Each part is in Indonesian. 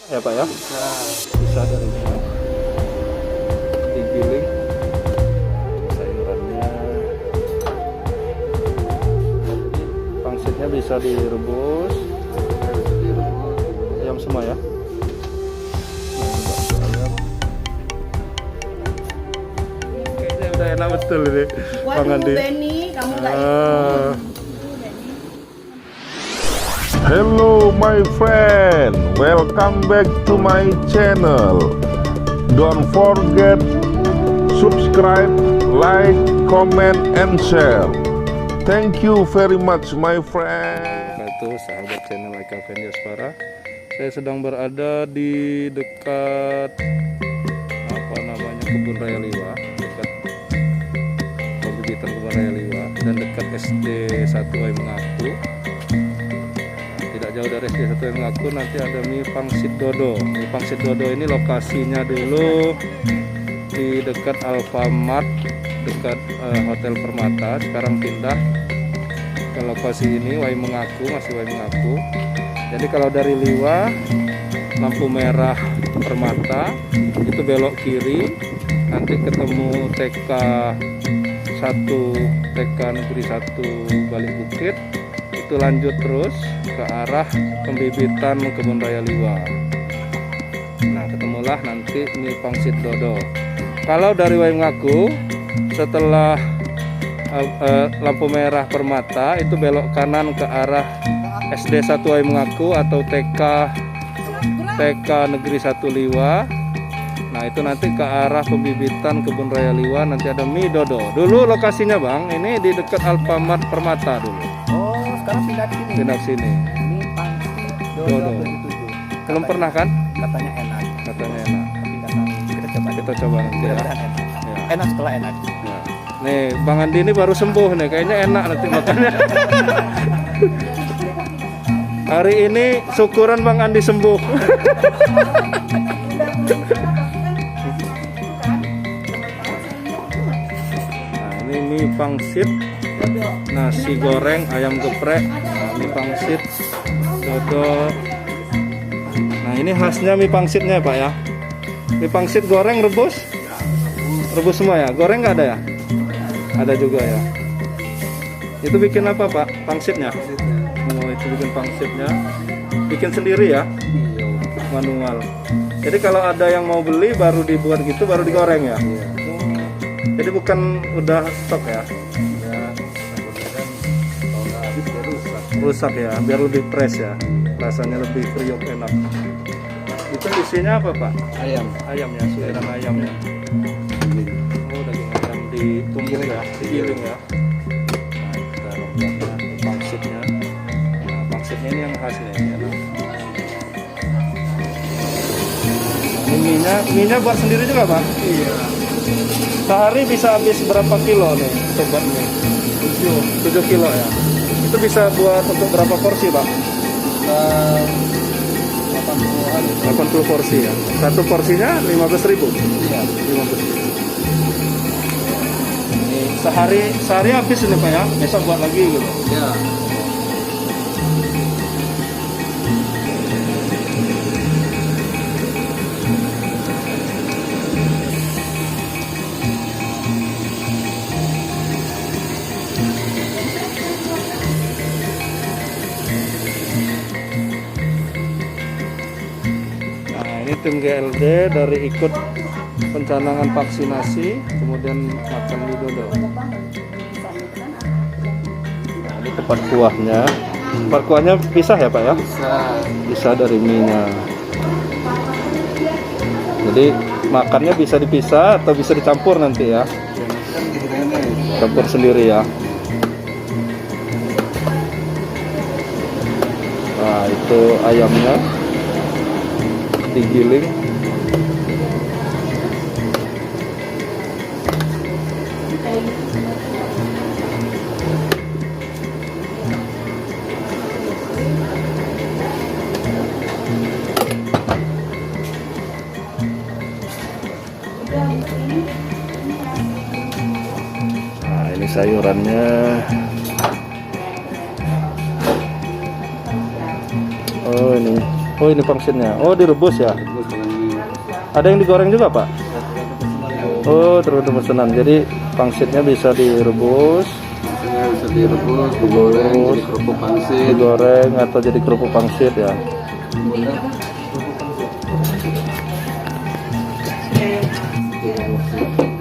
Ya Pak ya? Bisa dari sini. Digiling sayurannya. Pangsitnya bisa direbus. Ayam semua ya. Kayaknya udah enak betul ini. Bang Andi. Kamu nggak Hello my friend, welcome back to my channel. Don't forget subscribe, like, comment, and share. Thank you very much my friend. Itu sahabat channel Eka Fendi Aspara. Saya sedang berada di dekat Kebun Raya Liwa, dekat pembibitan Kebun Raya Liwa dan dekat SD 1 Wai Mengaku. Tidak jauh dari SD 1 Wai Mengaku nanti ada mie pangsit dodo. Mie pangsit dodo ini lokasinya dulu di dekat Alfamart, dekat Hotel Permata. Sekarang pindah ke lokasi ini Wai Mengaku, masih Wai Mengaku. Jadi kalau dari Liwa, lampu merah Permata itu belok kiri, nanti ketemu TK 1 TK Negeri 1 Balik Bukit, itu lanjut terus ke arah pembibitan Kebun Raya Liwa. Nah, ketemulah nanti mie pangsit dodo. Kalau dari Wai Mengaku, setelah lampu merah Permata itu belok kanan ke arah SD 1 Wai Mengaku atau TK Negeri 1 Liwa. Nah, itu nanti ke arah pembibitan Kebun Raya Liwa, nanti ada mie dodo. Dulu lokasinya Bang, ini di dekat Alfamart Permata dulu. Oh, sekarang pindah ke sini. Pindah sini. Ini pangsit Dodo. Belum pernah kan? Katanya enak. Katanya enak. Tapi kita coba. Kita coba nanti ya. Mudah-mudahan enak. Ya. Enak setelah enak. Ya. Nih, Bang Andi ini baru sembuh nih, kayaknya enak nanti makannya. Hari ini syukuran Bang Andi sembuh. Nah, ini mie pangsit, nasi goreng, ayam geprek, mie pangsit, dodo. Nah, ini khasnya mie pangsitnya Pak ya. Mie pangsit goreng rebus? Rebus semua ya? Goreng nggak ada ya? Ada juga ya. Itu bikin apa Pak? Pangsitnya? Oh, itu bikin pangsitnya. Bikin sendiri ya? Manual. Jadi kalau ada yang mau beli baru dibuat gitu, baru digoreng ya? Jadi bukan udah stok ya? Rusak ya, biar lebih fresh ya. Rasanya lebih kriuk, enak. Itu isinya apa Pak? Ayam. Ayam ya, suiran ayam ya. Oh, daging ayam ditumbuk ya, digiling ya. Nah, kita lihat pangsitnya. Nah, pangsitnya ini yang khasnya ini enak. Ini minyak buat sendiri juga Pak? Iya. Sehari bisa habis berapa kilo nih sobat mie? 7 kilo ya. Itu bisa buat untuk berapa porsi Pak? 80 porsi ya. Satu porsinya 15.000. Iya. 15.000. Sehari habis ini Pak ya. Besok buat lagi gitu. Iya. Ini tim GLD dari ikut pencanangan vaksinasi, kemudian makan mie dodo. Nah, ini tempat kuahnya. Tempat kuahnya pisah ya Pak ya? Bisa dari mie-nya. Jadi makannya bisa dipisah atau bisa dicampur nanti ya? Campur sendiri ya. Nah, itu ayamnya digiling. Nah, ini sayurannya. Oh, ini. Oh ini pangsitnya. Oh direbus ya. Terus dengan mie. Ada yang digoreng juga Pak? Oh tergantung pesanan. Jadi pangsitnya bisa direbus, Maksudnya bisa direbus, digoreng, jadi kerupuk pangsit. digoreng atau jadi kerupuk pangsit ya.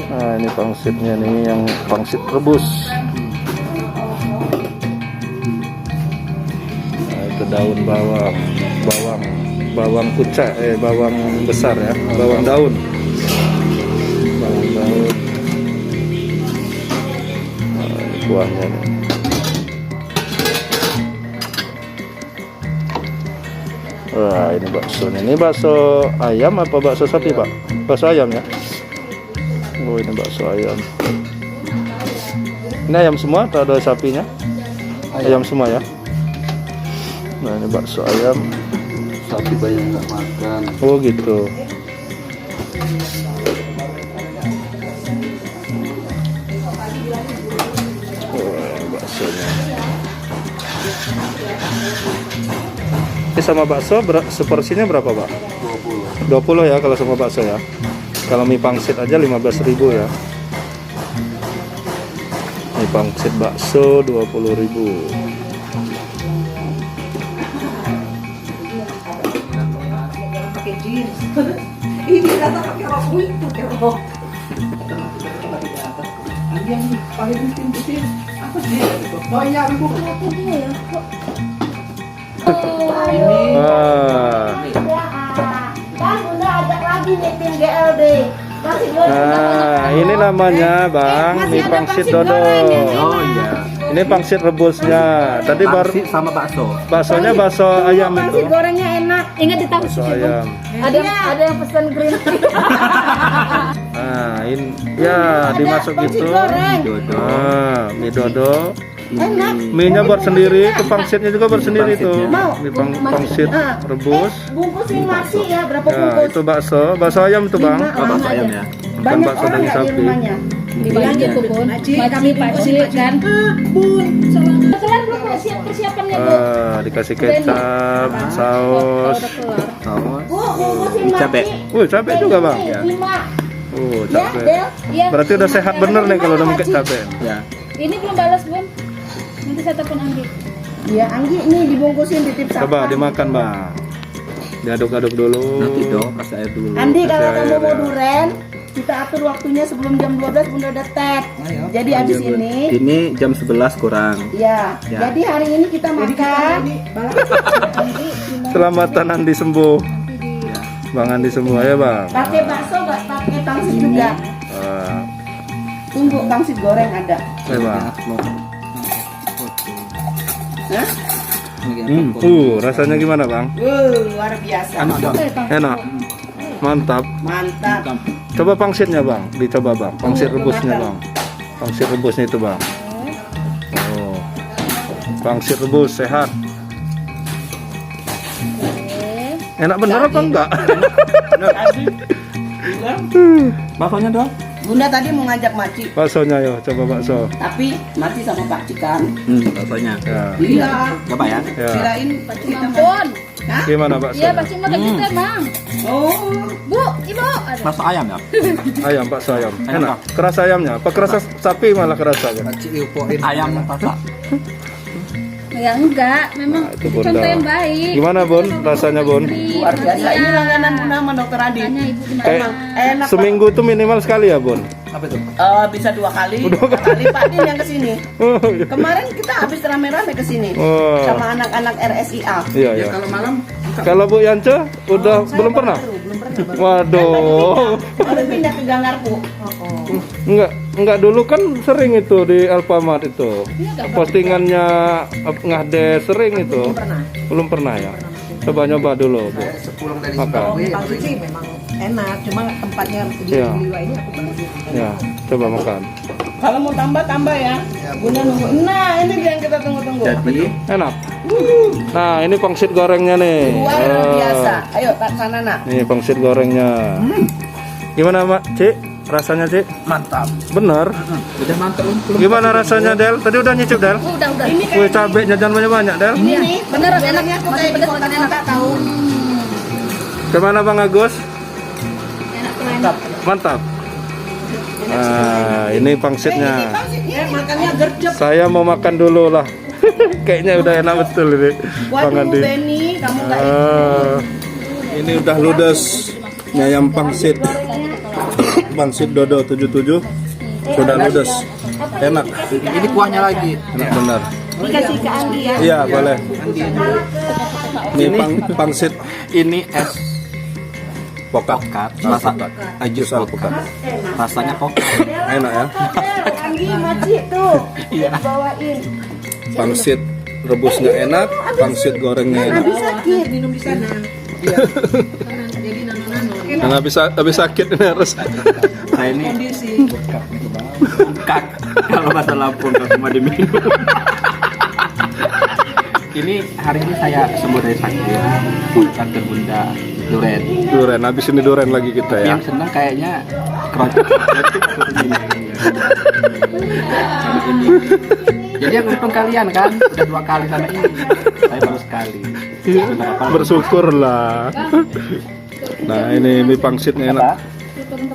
Nah ini pangsitnya nih, yang pangsit rebus. Nah itu daun bawang, bawang kucak, bawang besar ya, bawang daun. Bawang daun. Nah, ini kuahnya nih. Wah ini baksonya. Ini bakso ayam apa bakso sapi Pak? Bakso ayam ya. Oh ini bakso ayam. Ini ayam semua atau ada sapinya? Ayam semua ya. Nah ini bakso ayam. Sapi banyak nggak makan. Oh gitu. Oh baksonya. Ini sama bakso seporsinya berapa Pak? 20 ya kalau sama bakso ya. Kalau mie pangsit aja 15.000 ya. Mie pangsit bakso 20.000. Pakai jeans. Ini kata pakai rok itu, pakai rok. Yang pakai puting-puting. Apa sih? Banyak ibu aku dia ya. Kan udah ajak lagi nih tim GLD. Masih belum. Nah, ini namanya Bang, mie pangsit dodol. Oh iya. Ini pangsit rebusnya. Tadi baru Pangsit sama bakso. baksonya bakso ayam itu. Pangsit gorengnya enak. Ingat ditahu Bakso ayam. ada yang pesan green tea. Nah, ini ya dimasuk gitu. Dodo. Nah, mie dodol. Enak. Mie-nya buat sendiri, itu pangsitnya juga buat sendiri tuh. Mau? Mie pangsit rebus. Bungkusin nasi ya, berapa Ya, bungkus? itu bakso ayam itu Bang. Oh, bakso ayam ya. Bukan Banyak bakso orang daging nggak di sapi. rumahnya? Dibilang gitu, Bun. Kami pasti kan. Bun, Kebetulan belum persiapannya Bu. Dikasih kecap, saus. Saus. Bu, bungkusin nasi. Cabai. Cabai juga Bang. Nih, 5. Oh, Ya, cabai. Del. ya. Berarti udah sehat bener nih kalau udah pakai cabai. Ya. Ini belum balas, Bun. Nanti saya telepon Anggi. Ya, Anggi nih dibungkusin titip sapa. Coba dimakan Bang. Diaduk-aduk dulu. Nanti dong kasih air dulu. Andi kalau Kasih kamu air, mau ya. duren, kita atur waktunya sebelum jam 12 Bunda udah tet. Jadi abis ini, Ini jam 11 kurang. ya. Ya. Jadi hari ini kita makan. Selamatan Andi sembuh. Bang Andi sembuh ya Bang. Pakai bakso nggak pakai pangsit juga. Ah, Tunggu pangsit goreng ada. ya Bang. Hah? Rasanya gimana Bang? Luar biasa. Enak. Mantap. Mantap. Coba pangsitnya Bang, dicoba Bang. Pangsit rebusnya Bang. Pangsit rebusnya itu Bang. Oh. Pangsit rebus sehat. Enak bener apa enggak? Baksonya dong. Bunda tadi mau ngajak Maci, Baksonya yo, coba bakso. tapi Maci sama Pak Cikan. Baksonya. Ya. Iya. Coba ya. Ya. Kirain Pak Cikan. Bun. Hah? Gimana bakso? Iya, pasti mau kayak gitu, Bang. Oh. Bu, Ibu. Ada. Bakso ayam ya. Ayam, bakso ayam. Enak, Enak. Kerasa ayamnya. Apa kerasa sapi malah kerasanya? Ayam pasak. Ya enggak, memang Nah, itu Bunda. contoh yang baik. Gimana Bun? Rasanya Bun? Luar biasa. Ini langganan Bunda sama Dokter Adi. Makanya Ibu benar. Kayak Enak. seminggu tuh minimal sekali ya Bun? Apa itu? Bisa 2 kali. 2 kali Pak Din yang kesini. Oh, iya. Kemarin kita habis rame-rame kesini Oh. sama anak-anak RSIA. Iya, iya. Kalau malam Kalau Bu Yance udah belum pernah? Belum pernah. Waduh. Udah pindah ke Gangarpu. Enggak dulu kan sering itu di Alfamart itu. Postingannya ngade sering itu. Belum pernah ya. Coba nyoba dulu, Bu. Makan. Pangsit sih memang enak, cuma tempatnya di Iya. Liwa ini aku baru. Ya, coba makan. Kalau mau tambah ya. Bunda nunggu. Nah, ini dia yang kita tunggu-tunggu. jadi Enak. Nah, ini pangsit gorengnya nih. Luar biasa. Ayo tak sana nak. Nih pangsit gorengnya. Gimana, Mak? Cik? Rasanya, Cik? mantap. Bener. Udah mantap belum? Gimana rasanya, Del? Tadi udah nyicip, Del? Udah. Ini Wih, cabenya jangan banyak-banyak, Del. ini nih. Bener, Enaknya aku kayak di kota-kota tahu. Gimana Bang Agus? Enak tuh enak. Mantap. Nah, ini pangsitnya. Makannya gercep. Saya mau makan dulu lah. Kayaknya udah enak betul ini. Bang Waduh Andi. Benny, kamu nggak Ini udah ludes ayam pangsit. Pangsit Dodo 77. Sudah ludes. Enak. Ini kuahnya lagi. Enak benar. dikasih ke Andi ya. Iya, boleh. Ini pangsit Ini es pokat. rasa Jus alpukat. rasanya pokat. Enak ya. Andi macik tuh. Bawain. Pangsit rebusnya enak, pangsit gorengnya enak. Sakit. Minum di sana. Iya. Jadi nano-nano. Yang habis sakit ini harus. Saya ini Kondisi. kak kalau bahasa Lampung kalau cuma diminum. Ini hari ini saya sembuh dari sakit. Puncak terbunda duren. Duren, habis ini duren lagi kita ya. Yang senang kayaknya keroncong. Sama ini. Jadi yang untung kalian kan udah 2 kali sama ini. Saya baru sekali. Bersyukurlah. Nah, ini mie pangsitnya enak.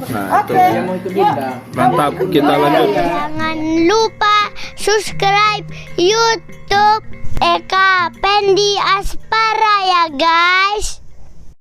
Nah, itu. Yang mau itu bintang. Mantap, kita lanjut. Jangan lupa subscribe YouTube Eka Pendi Aspara ya guys.